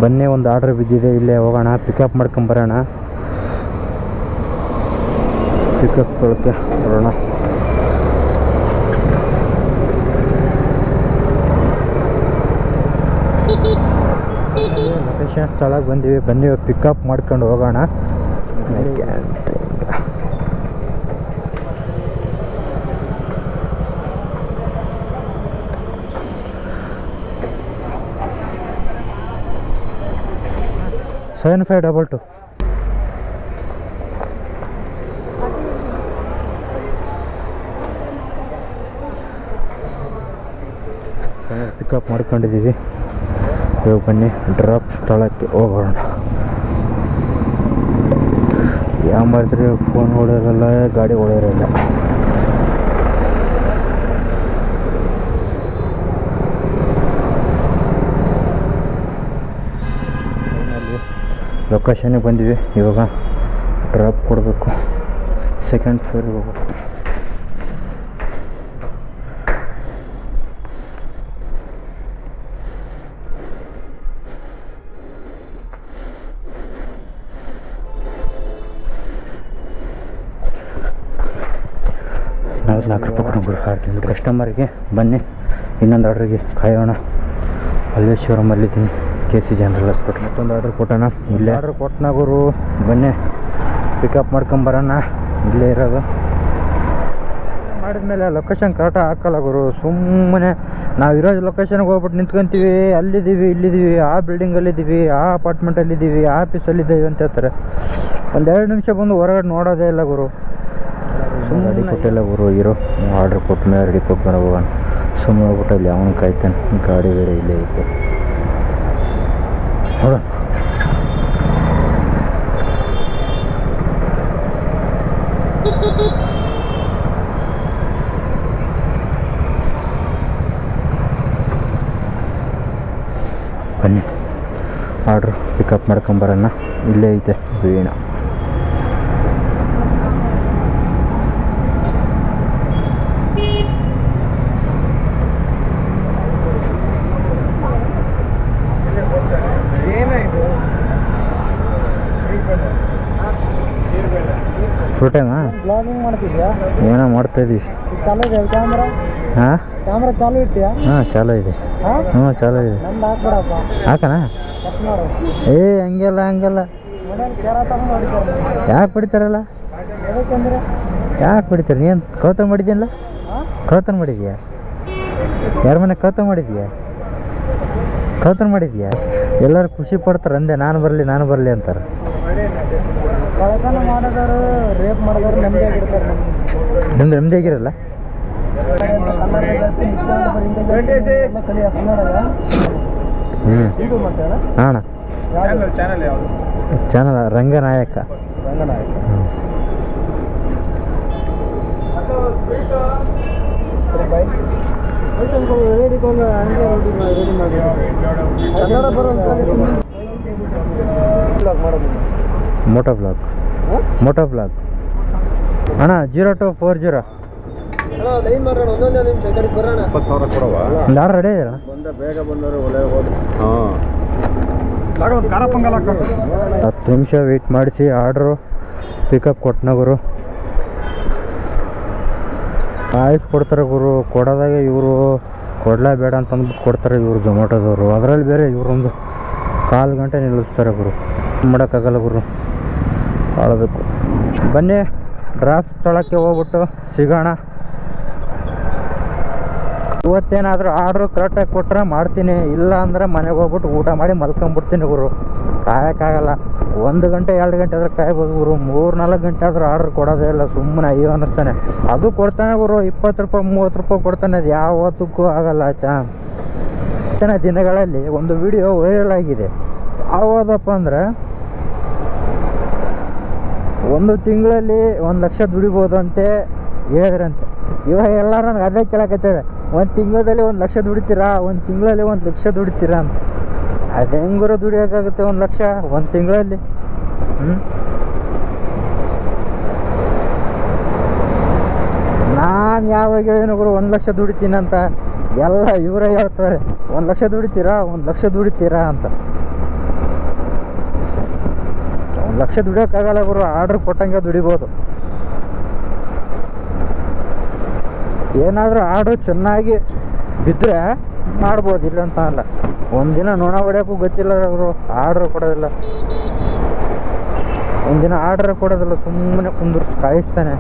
ಬನ್ನಿ, ಒಂದು ಆರ್ಡ್ರ್ ಬಿದ್ದಿದೆ, ಇಲ್ಲೇ ಹೋಗೋಣ, ಪಿಕಪ್ ಮಾಡ್ಕೊಂಬರೋಣ. ಪಿಕಪ್ ಕೊಳಕ್ಕೆ ಬರೋಣ. ಲೊಕೇಶನ್ ಸ್ಥಳಕ್ಕೆ ಬಂದೀವಿ, ಬನ್ನಿ ಪಿಕಪ್ ಮಾಡ್ಕೊಂಡು ಹೋಗೋಣ. ಸೆವೆನ್ 522 ಪಿಕಪ್ ಮಾಡ್ಕೊಂಡಿದ್ದೀವಿ. ಇವಾಗ ಬನ್ನಿ ಡ್ರಾಪ್ ಸ್ಥಳಕ್ಕೆ ಹೋಗೋಣ. ಯಾವ ಮಾಡಿದ್ರೆ ಫೋನ್ ಓಡಿರಲ್ಲ, ಗಾಡಿ ಓಡಿರಲ್ಲ. ಲೊಕೇಶನ್ಗೆ ಬಂದ್ವಿ, ಇವಾಗ ಡ್ರಾಪ್ ಕೊಡಬೇಕು. ಸೆಕೆಂಡ್ ಫ್ಲೋರಿಗೆ ಹೋಗ್ಬೇಕು. ₹4 ಕೊಡೋಣ 6 ಕಿಲೋಮೀಟ್ರ್. ಕಸ್ಟಮರ್ಗೆ ಬನ್ನಿ, ಇನ್ನೊಂದು ಆರ್ಡ್ರಿಗೆ ಕಾಯೋಣ. ಮಲ್ಲೇಶ್ವರಮಲ್ಲಿದ್ದೀನಿ, KC ಜನರಲ್ ಹಾಸ್ಪಿಟ್ಲ್. ಮತ್ತೊಂದು ಆರ್ಡ್ರ್ ಕೊಟ್ಟೋಣ. ಇಲ್ಲೇ ಆರ್ಡ್ರ್ ಕೊಟ್ಟನಾಗರು, ಬನ್ನಿ ಪಿಕಪ್ ಮಾಡ್ಕೊಂಬರೋಣ. ಇಲ್ಲೇ ಇರೋದು. ಮಾಡಿದ್ಮೇಲೆ ಲೊಕೇಶನ್ ಕರೆಕ್ಟಾಗಿ ಹಾಕಲ್ಲ ಗುರು. ಸುಮ್ಮನೆ ನಾವಿರೋ ಲೊಕೇಶನ್ಗೆ ಹೋಗ್ಬಿಟ್ಟು ನಿಂತ್ಕೊಂತೀವಿ, ಅಲ್ಲಿದ್ದೀವಿ, ಇಲ್ಲಿದ್ದೀವಿ, ಆ ಬಿಲ್ಡಿಂಗಲ್ಲಿದ್ದೀವಿ, ಆ ಅಪಾರ್ಟ್ಮೆಂಟಲ್ಲಿದ್ದೀವಿ, ಆ ಆಫೀಸಲ್ಲಿದ್ದೀವಿ ಅಂತ ಹೇಳ್ತಾರೆ. 1-2 ನಿಮಿಷ ಬಂದು ಹೊರಗಡೆ ನೋಡೋದೇ ಇಲ್ಲ ಗುರು. ಸುಮ್ಮನೆ ರೆಡಿ ಕೊಟ್ಟಿಲ್ಲ ಗುರು. ಇರೋ ಆರ್ಡ್ರ್ ಕೊಟ್ಟ ಮೇಲೆ ರೆಡಿ ಕೊಟ್ಟು ಬರೋಣ. ಸುಮ್ಮನೆ ಹೋಗ್ಬಿಟ್ಟು ಅಲ್ಲಿ ಅವನು ಕಾಯ್ತಾನೆ, ಗಾಡಿ ಬೇರೆ ಇಲ್ಲೇ ಐತೆ. ನೋಡೋಣ. ಬನ್ನಿ ಆರ್ಡ್ರ್ ಪಿಕಪ್ ಮಾಡ್ಕೊಂಬರೋಣ. ಇಲ್ಲೇ ಐತೆ ವೀಣಾ. ಫುಲ್ ಟೈಮಾ ಬ್ಲಾಗಿಂಗ್ ಮಾಡ್ತಿದ್ಯಾ? ಏನೋ ಮಾಡ್ತಾಯಿದ್ದೀವಿ. ಚಾಲು ಇದೆ ಕ್ಯಾಮ್ರಾ? ಹಾಂ, ಕ್ಯಾಮ್ರಾ ಚಾಲು ಇಟ್ಟಿಯಾ? ಹಾಂ ಚಾಲು ಇದೆ. ಹ್ಞೂ ಚಾಲು ಇದೆ. ನಂದು ಹಾಕ್ಬಿಡಪ್ಪ. ಹಾಕಣ? ಕಟ್ ಮಾಡು. ಹಂಗೆಲ್ಲ ಮನೇಲಿ ಕೇರ ತಗೊಂಡು ಹೊಡಿತಾರೆ. ಯಾಕೆ ಬಿಡ್ತಾರಲ್ಲ? ಯಾಕಂದ್ರೆ ಯಾಕೆ ಬಿಡ್ತಾರೆ? ನೀನು ಕೌತನ್ ಮಾಡಿದ್ಯಲ್ಲ? ಕೌತನ್ ಮಾಡಿದ್ಯಾ? ಯಾರ ಮನೆ ಕೌತನ್ ಮಾಡಿದ್ಯಾ? ಕೌತನ್ ಮಾಡಿದ್ಯಾ? ಎಲ್ಲರೂ ಖುಷಿ ಪಡ್ತಾರೆ ಅಂದೆ, ನಾನು ಬರಲಿ ಅಂತಾರೆ. ಕಳ್ಳತನ ಮಾಡಿದವರು, ರೇಪ್ ಮಾಡಿದವರು ನೆಮ್ಮದಿಯಾಗಿರ್ತಾರೆ. ನೆಮ್ಮದಿಯಾಗಿರಲ್ಲ. ಅಣ್ಣ ಚಾನಲ್ ರಂಗನಾಯಕ. ಮೋಟೋ ವ್ಲಾಗ್ ಅಣ್ಣ. 0240 ಒಂದು ಆರ್ಡ್ರ್ ರೆಡಿ ಇದೆಯಲ್ಲ? ಬೇಗ ಬಂದವರು ಒಳ್ಳೆ 10 ನಿಮಿಷ ವೆಯ್ಟ್ ಮಾಡಿಸಿ ಆರ್ಡ್ರು ಪಿಕಪ್ ಕೊಟ್ಟನ ಗುರು. ಆಯ್ತು ಕೊಡ್ತಾರೆ ಗುರು. ಕೊಡೋದಾಗ ಇವರು ಕೊಡಲೇಬೇಡ ಅಂತಂದ್ಬಿಟ್ಟು ಕೊಡ್ತಾರೆ ಇವರು ಝೊಮ್ಯಾಟೋದವರು. ಅದರಲ್ಲಿ ಬೇರೆ ಇವರೊಂದು 1/4 ಗಂಟೆ ನಿಲ್ಲಿಸ್ತಾರೆ ಗುರು. ಮಾಡೋಕ್ಕಾಗಲ್ಲ ಗುರು, ಆಳಬೇಕು. ಬನ್ನಿ ಡ್ರಾಪ್ ಸ್ಥಳಕ್ಕೆ ಹೋಗ್ಬಿಟ್ಟು ಸಿಗೋಣ. ಇವತ್ತೇನಾದರೂ ಆರ್ಡ್ರು ಕರೆಕ್ಟಾಗಿ ಕೊಟ್ಟರೆ ಮಾಡ್ತೀನಿ, ಇಲ್ಲ ಅಂದರೆ ಮನೆಗೆ ಹೋಗ್ಬಿಟ್ಟು ಊಟ ಮಾಡಿ ಮಲ್ಕೊಂಬಿಡ್ತೀನಿ ಗುರು. ಕಾಯೋಕ್ಕಾಗಲ್ಲ. 1 ಗಂಟೆ 2 ಗಂಟೆ ಆದ್ರೆ ಕಾಯ್ಬೋದು ಗುರು. 3-4 ಗಂಟೆ ಆದರೂ ಆರ್ಡ್ರ್ ಕೊಡೋದೇ ಇಲ್ಲ. ಸುಮ್ಮನೆ ಅಯ್ಯೋ ಅನ್ನಿಸ್ತಾನೆ. ಅದು ಕೊಡ್ತಾನೆ ಗುರು, ₹20 ₹30 ಕೊಡ್ತಾನೆ. ಅದು ಯಾವತ್ತಕ್ಕೂ ಆಗಲ್ಲ ಆಯ್ತಾ. ಇತ್ತಿನ ದಿನಗಳಲ್ಲಿ ಒಂದು ವಿಡಿಯೋ ವೈರಲ್ ಆಗಿದೆ. ಯಾವುದಪ್ಪ ಅಂದರೆ, 1 ತಿಂಗಳಲ್ಲಿ 1 ಲಕ್ಷ ದುಡಿಬೋದು ಅಂತೆ ಹೇಳಿದ್ರಂತೆ. ಇವಾಗ ಎಲ್ಲರೂ ನನಗೆ ಅದೇ ಕೇಳಕತ್ತಿದೆ. 1 ತಿಂಗಳಲ್ಲಿ 1 ಲಕ್ಷ ದುಡಿತೀರಾ? 1 ತಿಂಗಳಲ್ಲಿ 1 ಲಕ್ಷ ದುಡಿತೀರಾ ಅಂತ. ಅದು ಹೆಂಗರು ದುಡಿಯೋಕ್ಕಾಗುತ್ತೆ 1 ಲಕ್ಷ 1 ತಿಂಗಳಲ್ಲಿ? ನಾನು ಯಾವಾಗ ಹೇಳಿದ್ರು ಗುರು 1 ಲಕ್ಷ ದುಡಿತೀನಿ ಅಂತ, ಎಲ್ಲ ಇವರೇ ಹೇಳ್ತಾರೆ 1 ಲಕ್ಷ ದುಡಿತೀರಾ 1 ಲಕ್ಷ ದುಡಿತೀರಾ ಅಂತ. ಲಕ್ಷ ದುಡಿಯೋಕ್ಕಾಗಲ್ಲ ಗುರು, ಆರ್ಡ್ರ್ ಕೊಟ್ಟಂಗೆ ದುಡಿಬೋದು. ಏನಾದರೂ ಆರ್ಡ್ರ್ ಚೆನ್ನಾಗಿ ಬಿದ್ದರೆ ಮಾಡ್ಬೋದು, ಇಲ್ಲ ಅಂತ ಅಲ್ಲ. ಒಂದಿನ ನೊಣ ಹೊಡ್ಯೋಕ್ಕೂ ಗೊತ್ತಿಲ್ಲ ಅವರು, ಆರ್ಡ್ರ್ ಕೊಡೋದಿಲ್ಲ. ಒಂದಿನ ಆರ್ಡ್ರ್ ಕೊಡೋದಿಲ್ಲ, ಸುಮ್ಮನೆ ಕುಂದಿರ್ಸಿ ಕಾಯಿಸ್ತಾನೆ.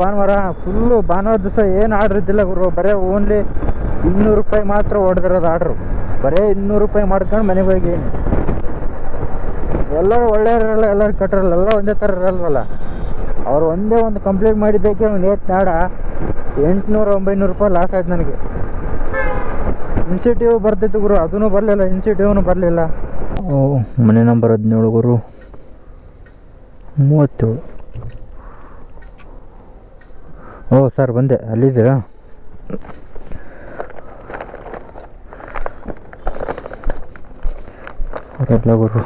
ಭಾನುವಾರ ಫುಲ್ಲು, ಭಾನುವಾರ ದಿವಸ ಏನು ಆರ್ಡ್ರ್ ಇದ್ದಿಲ್ಲ ಗುರು, ಬರೀ ಓನ್ಲಿ 200 ರೂಪಾಯಿ ಮಾತ್ರ ಹೊಡೆದಿರೋದು ಆರ್ಡ್ರು. ಬರೀ 200 ರೂಪಾಯಿ ಮಾಡ್ಕೊಂಡು ಮನೆಗೆ ಹೋಗಿ. ಎಲ್ಲರೂ ಒಳ್ಳೆಯವರಲ್ಲ, ಎಲ್ಲರೂ ಕಟ್ಟರಲ್ಲ, ಎಲ್ಲ ಒಂದೇ ಥರ ಇರಲ್ವಲ್ಲ. ಅವ್ರು ಒಂದೇ ಒಂದು ಕಂಪ್ಲೀಟ್ ಮಾಡಿದ್ದಕ್ಕೆ ನೇತ್ ನಾಡ 800-900 ರೂಪಾಯಿ ಲಾಸ್ ಆಯ್ತು ನನಗೆ. ಇನ್ಸೆಂಟಿವ್ ಬರ್ತಿತ್ತು ಗುರು, ಅದೂ ಬರಲಿಲ್ಲ, ಇನ್ಸೆಂಟಿವ್ನು ಬರಲಿಲ್ಲ. ಓ, ಮನೆ ನಂಬರ್ 17 ಗುರು, 37. ಓ ಸರ್, ಬಂದೆ. ಅಲ್ಲಿದ್ದೀರಾ? ಅವರೆಲ್ಲ ಗುರು.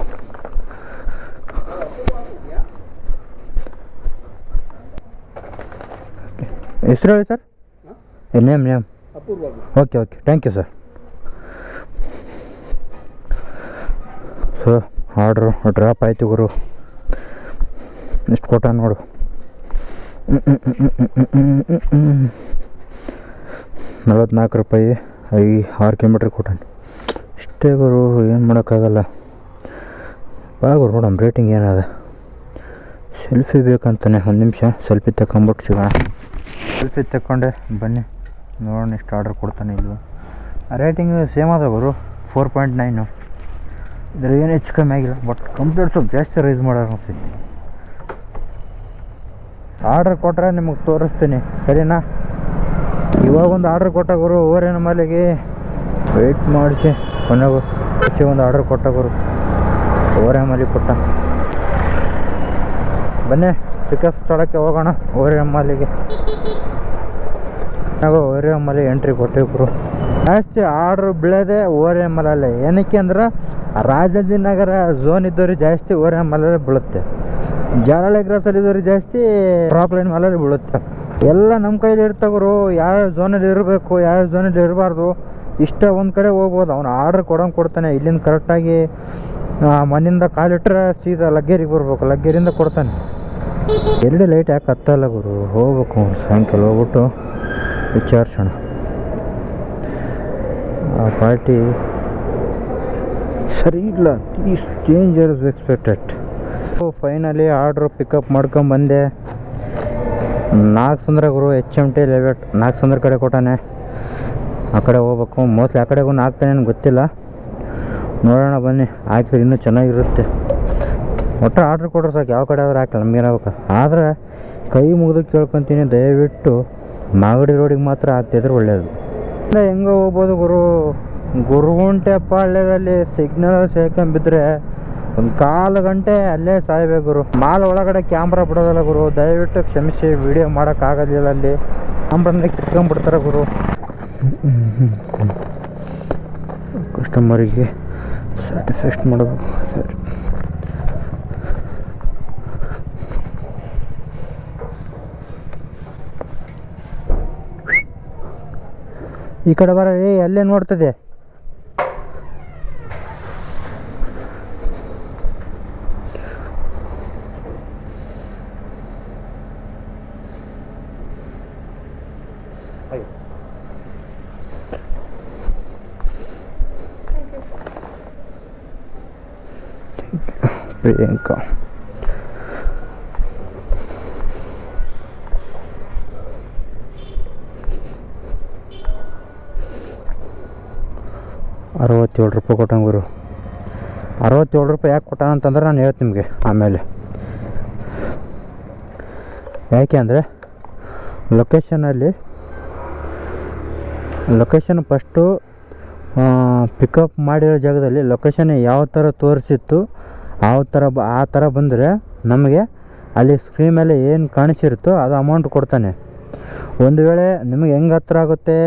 ಹೆಸರು ಹೇಳಿ sir. Name okay okay, thank you sir. So order drop ಆಯಿತು ಗುರು. ಎಷ್ಟು ಕೊಟ್ಟ ನೋಡು. 44 ರೂಪಾಯಿ 6 ಕಿಲೋಮೀಟ್ರ್ ಕೊಟ್ಟಾನೆ. ಇಷ್ಟೇ ಗುರು, ಏನು ಮಾಡೋಕ್ಕಾಗಲ್ಲ. ಬಾ ಗುರು, ನೋಡಮ್ಮ ರೇಟಿಂಗ್ ಏನದ. ಸೆಲ್ಫಿ ಬೇಕಂತಾನೆ, ಒಂದು ನಿಮಿಷ ಸೆಲ್ಫಿ ತಗೊಂಬಿಟ್ಟು ಸಿಗೋಣ. ಸೆಲ್ಫಿ ತಗೊಂಡೆ ಬನ್ನಿ, ನೋಡೋಣ ಎಷ್ಟು ಆರ್ಡ್ರ್ ಕೊಡ್ತಾನೆ ಇಲ್ವ. ರೇಟಿಂಗ್ ಸೇಮ್ ಅದ ಗುರು, 4.9. ಇದ್ರ ಏನು ಹೆಚ್ಚು ಕಮ್ಮಿ ಆಗಿಲ್ಲ, ಬಟ್ ಕಂಪ್ಲೀಟ್ ಸ್ವಲ್ಪ ಜಾಸ್ತಿ ರೈಸ್ ಮಾಡೋರು ಅನಿಸ್ತೈತಿ. ಆರ್ಡ್ರ್ ಕೊಟ್ಟರೆ ನಿಮಗೆ ತೋರಿಸ್ತೀನಿ, ಸರಿನಾ? ಇವಾಗ ಒಂದು ಆರ್ಡ್ರ್ ಕೊಟ್ಟ ಗುರು, ಓರೇನ ಮಾಲಿಗೆ ವೆಯ್ಟ್ ಮಾಡಿಸಿ ಕೊನೆಗೂ ಒಂದು ಆರ್ಡ್ರ್ ಕೊಟ್ಟ ಗುರು, ಓರೆ ಮಾಲಿಗೆ ಕೊಟ್ಟ. ಬನ್ನಿ ಪಿಕಪ್ ಸ್ಥಳಕ್ಕೆ ಹೋಗೋಣ, ಓರೆ ಮಾಲಿಗೆ. ನಾವು ಓರೆ ಮಾಲಿ ಎಂಟ್ರಿ ಕೊಟ್ಟೇವು ಗುರು. ಜಾಸ್ತಿ ಆರ್ಡ್ರ್ ಬೀಳೋದೆ ಓರೆ ಮಲಲ್ಲೇ. ಏನಕ್ಕೆ ಅಂದ್ರೆ ರಾಜಾಜಿನಗರ ಝೋನ್ ಇದ್ದವ್ರಿಗೆ ಜಾಸ್ತಿ ಓರೆ ಮಲಲ್ಲೇ ಬೀಳುತ್ತೆ. ಜಾಲಹಳ್ಳಿ ಕ್ರಾಸಲ್ಲಿ ಇದ್ದವ್ರಿಗೆ ಜಾಸ್ತಿ ರಾಕ್ಲೈನ್ ಮಲಲ್ಲಿ ಬೀಳುತ್ತೆ. ಎಲ್ಲ ನಮ್ಮ ಕೈಲಿ ಇರ್ತಗುರು, ಯಾವ ಝೋನಲ್ಲಿ ಇರಬೇಕು, ಯಾವ ಝೋನಲ್ಲಿ ಇರಬಾರ್ದು, ಇಷ್ಟ ಒಂದು ಕಡೆ ಹೋಗ್ಬೋದು. ಅವ್ನು ಆರ್ಡ್ರ್ ಕೊಡೋಂಗೆ ಕೊಡ್ತಾನೆ. ಇಲ್ಲಿಂದ ಕರೆಕ್ಟಾಗಿ ಮನೆಯಿಂದ ಕಾಲಿಟ್ರೆ ಸೀದಾ ಲಗ್ಗೇರಿಗೆ ಬರ್ಬೇಕು, ಲಗ್ಗೇರಿಂದ ಕೊಡ್ತಾನೆ. ಎಲ್ಲಿ ಲೈಟ್ ಯಾಕೆ ಹತ್ತಲ್ಲ ಗುರು, ಹೋಗ್ಬೇಕು ಸಾಯಂಕಾಲ ಹೋಗ್ಬಿಟ್ಟು ವಿಚಾರಿಸೋಣ. ಆ ಪಾರ್ಟಿ ಸರಿ ಇಲ್ಲ, is dangerous expected. Finally order pickup ಮಾಡ್ಕೊಂಬಂದೆ. 400 ಗುರು, HMT ಲೆವೆಟ್ 400 ಕಡೆ ಕೊಟ್ಟಾನೆ. ಆ ಕಡೆ ಹೋಗ್ಬೇಕು, ಮೋಸ್ಟ್ಲಿ ಆ ಕಡೆಗೂ ಹಾಕ್ತಾನೇನು ಗೊತ್ತಿಲ್ಲ, ನೋಡೋಣ ಬನ್ನಿ. ಹಾಕಿದ್ರೆ ಇನ್ನೂ ಚೆನ್ನಾಗಿರುತ್ತೆ. ಒಟ್ಟು ಆರ್ಡ್ರ್ ಕೊಟ್ರೆ ಸಾಕು, ಯಾವ ಕಡೆ ಆದ್ರೂ ಹಾಕಲ್ಲ, ನಮಗೇನಾಗಬೇಕು. ಆದರೆ ಕೈ ಮುಗಿದು ಕೇಳ್ಕೊತೀನಿ, ದಯವಿಟ್ಟು ಮಾಗಡಿ ರೋಡಿಗೆ ಮಾತ್ರ ಹಾಕ್ತಿದ್ರೆ ಒಳ್ಳೆಯದು. ಹೆಂಗೆ ಹೋಗ್ಬೋದು ಗುರು, ಗುರುಗುಂಟೆ ಪಾಳ್ಯದಲ್ಲಿ ಸಿಗ್ನಲ್ ಸೇರ್ಕೊಂಬಿದ್ರೆ 1/4 ಗಂಟೆ ಅಲ್ಲೇ ಸಾಯ್ಬೇಕು ಗುರು. ಮಾಲ್ ಒಳಗಡೆ ಕ್ಯಾಮ್ರಾ ಬಿಡೋದಲ್ಲ ಗುರು, ದಯವಿಟ್ಟು ಕ್ಷಮಿಸಿ. ವಿಡಿಯೋ ಮಾಡೋಕ್ಕಾಗೋದಿಲ್ಲ, ಅಲ್ಲಿ ಕ್ಯಾಮ್ರನ್ನೇ ಕಿತ್ಕೊಂಡ್ಬಿಡ್ತಾರೆ ಗುರು. ಕಸ್ಟಮರಿಗೆ ಸ್ಯಾಟಿಸ್ಫ್ಯಾಕ್ಷನ್ ಮಾಡಬೇಕು. ಸರಿ, ಈ ಕಡೆ ಬರ, ಅಲ್ಲೇ ನೋಡ್ತದೆ. ಪ್ರಿಯಾಂಕಾ ₹67 ಕೊಟ್ಟಾನ ಗುರು. 67 ರೂಪಾಯಿ ಯಾಕೆ ಕೊಟ್ಟಾನ ಅಂತಂದ್ರೆ ನಾನು ಹೇಳ್ತೀನಿ ನಿಮಗೆ ಆಮೇಲೆ. ಯಾಕೆ ಅಂದರೆ ಲೊಕೇಶನ್ ಫಸ್ಟು ಪಿಕಪ್ ಮಾಡಿರೋ ಜಾಗದಲ್ಲಿ ಲೊಕೇಶನ್ ಯಾವ ಥರ ತೋರಿಸಿತ್ತು ಆ ಥರ ಬಂದರೆ ನಮಗೆ ಅಲ್ಲಿ ಸ್ಕ್ರೀನ್ ಮೇಲೆ ಏನು ಕಾಣಿಸಿರುತ್ತೋ ಅದು ಅಮೌಂಟ್ ಕೊಡ್ತಾನೆ. ಒಂದು ವೇಳೆ ನಿಮಗೆ ಹೆಂಗೆ ಹತ್ರ ಆಗುತ್ತೆ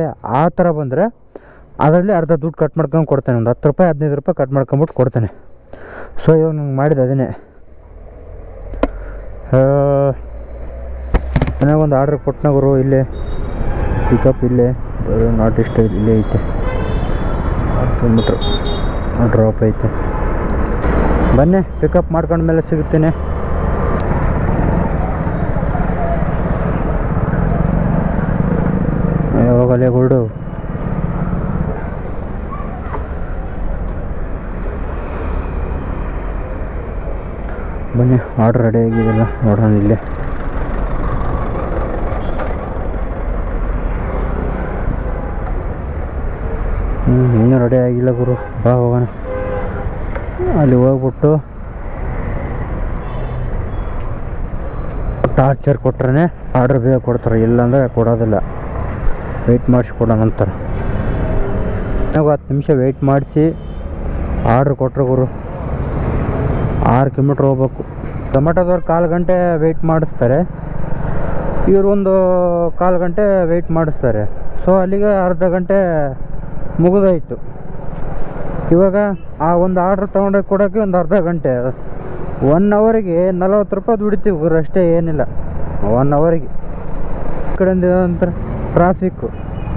ಆ ಥರ ಬಂದರೆ ಅದರಲ್ಲಿ ಅರ್ಧ ದುಡ್ಡು ಕಟ್ ಮಾಡ್ಕೊಂಡು ಕೊಡ್ತಾನೆ. ಒಂದು 10 ರೂಪಾಯಿ 15 ರೂಪಾಯಿ ಕಟ್ ಮಾಡ್ಕೊಂಬಿಟ್ಟು ಕೊಡ್ತಾನೆ. ಸೊ ಇವಾಗ ನಂಗೆ ಮಾಡಿದ್ದು ಅದನ್ನೇ. ನನಗೊಂದು ಆರ್ಡ್ರ್ ಕೊಟ್ಟನ ಗುರು, ಇಲ್ಲೇ ಪಿಕಪ್ ಇಲ್ಲೇ ನಾಟ್ ಇಷ್ಟ ಇಲ್ಲೇ ಐತೆ, 10 ಕಿಲೋಮೀಟ್ರ್ ಡ್ರಾಪ್ ಐತೆ. ಬನ್ನಿ ಪಿಕಪ್ ಮಾಡ್ಕೊಂಡ್ಮೇಲೆ ಸಿಗ್ತೀನಿ. ಹೋಗಲೇ ಗುಲ್ಡು. ಬನ್ನಿ ಆರ್ಡ್ರ್ ರೆಡಿ ಆಗಿದೆಲ್ಲ ನೋಡೋಣ ಇಲ್ಲೇ. ಇನ್ನೂ ರೆಡಿ ಆಗಿಲ್ಲ ಗುರು, ಬಾ ಹೋಗೋಣ. ಅಲ್ಲಿ ಹೋಗ್ಬಿಟ್ಟು ಟಾರ್ಚರ್ ಕೊಟ್ರೆ ಆರ್ಡ್ರ್ ಬೇಗ ಕೊಡ್ತಾರೆ, ಇಲ್ಲಾಂದರೆ ಕೊಡೋದಿಲ್ಲ. ವೆಯ್ಟ್ ಮಾಡಿಸಿ ಕೊಡೋಣ ಅಂತಾರೆ. ನಾವು 10 ನಿಮಿಷ ವೆಯ್ಟ್ ಮಾಡಿಸಿ ಆರ್ಡ್ರ್ ಕೊಟ್ಟರು ಗುರು. 6 ಕಿಲೋಮೀಟ್ರ್ ಹೋಗ್ಬೇಕು. ಟೊಮೆಟೊದವ್ರು 1/4 ಗಂಟೆ ವೆಯ್ಟ್ ಮಾಡಿಸ್ತಾರೆ, ಇವರು ಒಂದು 1/4 ಗಂಟೆ ವೆಯ್ಟ್ ಮಾಡಿಸ್ತಾರೆ. ಸೊ ಅಲ್ಲಿಗೆ ಅರ್ಧ ಗಂಟೆ ಮುಗಿದೋಯ್ತು. ಇವಾಗ ಆ ಒಂದು ಆರ್ಡ್ರ್ ತೊಗೊಂಡೋಗಿ ಕೊಡೋಕ್ಕೆ ಒಂದು ಅರ್ಧ ಗಂಟೆ, 1 ಅವರಿಗೆ 40 ರೂಪಾಯಿ ದುಡಿತೀವಿ ಗುರು, ಅಷ್ಟೇ, ಏನಿಲ್ಲ. 1 ಅವರಿಗೆ ಈ ಕಡೆಯಿಂದ ಒಂಥರ ಟ್ರಾಫಿಕ್ಕು,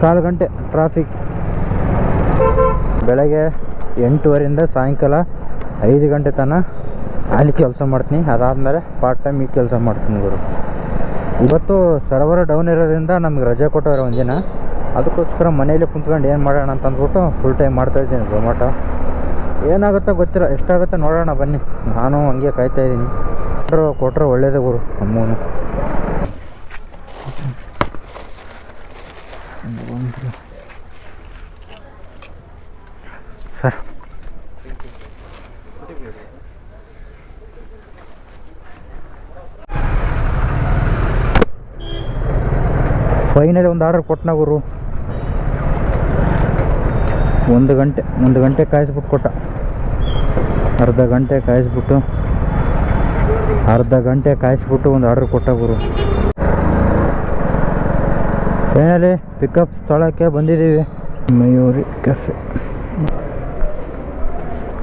1/4 ಗಂಟೆ ಟ್ರಾಫಿಕ್. ಬೆಳಗ್ಗೆ 8 ಸಾಯಂಕಾಲ 5 ಗಂಟೆ ತನಕ ಅಲ್ಲಿ ಕೆಲಸ ಮಾಡ್ತೀನಿ. ಅದಾದಮೇಲೆ ಪಾರ್ಟ್ ಟೈಮ್ ಈ ಕೆಲಸ ಮಾಡ್ತೀನಿ ಗುರು. ಇವತ್ತು ಸರ್ವರ್ ಡೌನ್ ಇರೋದ್ರಿಂದ ನಮಗೆ ರಜೆ ಕೊಟ್ಟವ್ರೆ ಒಂದಿನ, ಅದಕ್ಕೋಸ್ಕರ ಮನೇಲಿ ಕುಂತ್ಕೊಂಡು ಏನು ಮಾಡೋಣ ಅಂತ ಅಂದ್ಬಿಟ್ಟು ಫುಲ್ ಟೈಮ್ ಮಾಡ್ತಾಯಿದ್ದೀನಿ ಝೊಮ್ಯಾಟೊ. ಏನಾಗುತ್ತೋ ಗೊತ್ತಿಲ್ಲ, ಎಷ್ಟಾಗುತ್ತೆ ನೋಡೋಣ ಬನ್ನಿ. ನಾನು ಹಂಗೆ ಕಾಯ್ತಾಯಿದ್ದೀನಿ. ಕೊಟ್ಟರೆ ಒಳ್ಳೇದೇ ಗುರು. ಅಮ್ಮನು ಸರ್, ಫೈನಲಿ ಒಂದು ಆರ್ಡರ್ ಕೊಟ್ಟನ ಗುರು. 1 ಗಂಟೆ ಕಾಯಿಸ್ಬಿಟ್ಟು ಕೊಟ್ಟ. ಅರ್ಧ ಗಂಟೆ ಕಾಯಿಸ್ಬಿಟ್ಟು ಒಂದು ಆರ್ಡರ್ ಕೊಟ್ಟ ಗುರು. ಫೈನಲಿ ಪಿಕಪ್ ಸ್ಥಳಕ್ಕೆ ಬಂದಿದ್ದೀವಿ. Mayuri cafe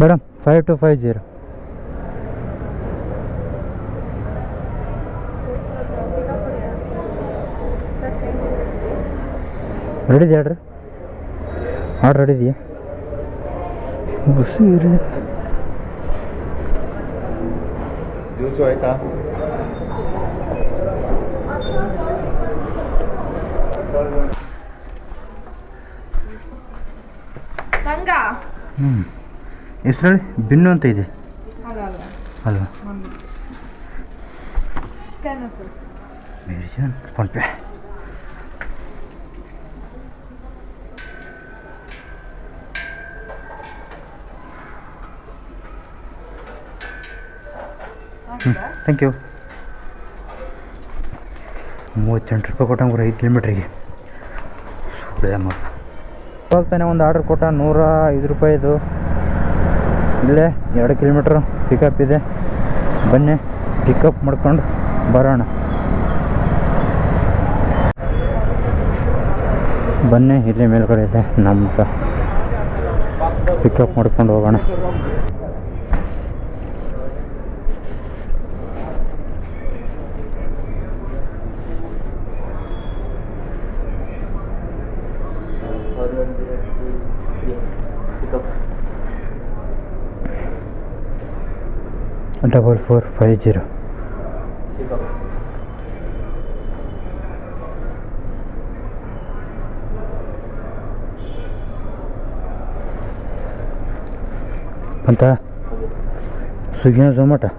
madam, 5250. ರೆಡಿ ಇದೆಯಾ ಆರ್ಡ್ರ್? ಆರ್ಡ್ರ್ ರೆಡಿ ಇದೆಯಾ? ಬಸ್ಸು ಇರಿ. ಜ್ಯೂಸು ಆಯ್ತಾ? ಹೆಸರು ಹೇಳಿ. ಬಿನ್ನು ಅಂತ ಇದೆ ಅಲ್ವಾ? ಫೋನ್ಪೇ. Thank you. 38 ರೂಪಾಯಿ ಕೊಟ್ಟಂಗೆ 5 ಕಿಲೋಮೀಟ್ರಿಗೆ. ಸುಳ್ಳೆ ಮಗ. ಹೋಗ್ತಾನೆ ಒಂದು ಆರ್ಡ್ರ್ ಕೊಟ್ಟ 105 ರೂಪಾಯಿದು. ಇಲ್ಲೇ 2 ಕಿಲೋಮೀಟ್ರ್ ಪಿಕಪ್ ಇದೆ. ಬನ್ನಿ ಪಿಕಪ್ ಮಾಡ್ಕೊಂಡು ಬರೋಣ. ಬನ್ನಿ, ಇಲ್ಲೇ ಮೇಲ್ಗಡೆ ಇದೆ ನಮ್ದು. ಪಿಕಪ್ ಮಾಡ್ಕೊಂಡು ಹೋಗೋಣ. ಡಬಲ್ 450. ಅಂತ ಸ್ವಿಗ್ಗಿನ ಝೊಮ್ಯಾಟೊ.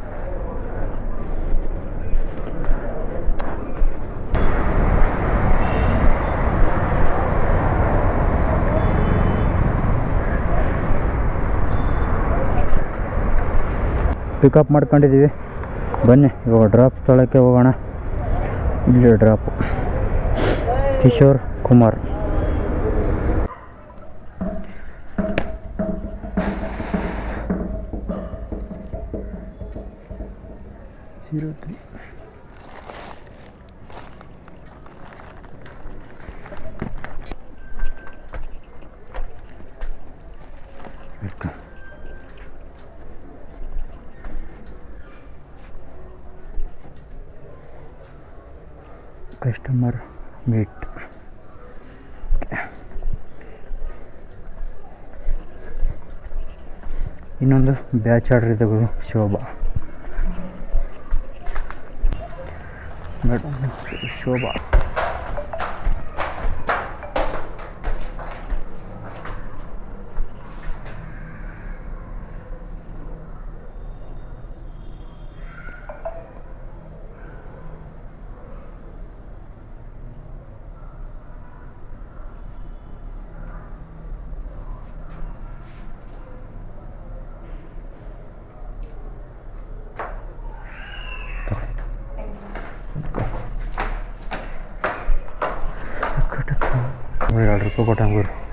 ಪಿಕಪ್ ಮಾಡ್ಕೊಂಡಿದ್ದೀವಿ. ಬನ್ನಿ ಇವಾಗ ಡ್ರಾಪ್ ಸ್ಥಳಕ್ಕೆ ಹೋಗೋಣ. ಇಲ್ಲಿ drop Kishore Kumar. Customer meet. ಇನ್ನೊಂದು ಬ್ಯಾಚ್ ಆರ್ಡ್ರ್ ಇದೆ ಗುರು, ಶೋಭಾ ಮೇಡಮ್, ಶೋಭಾ $2 ಕೊಟ್ಟ ಗುರು.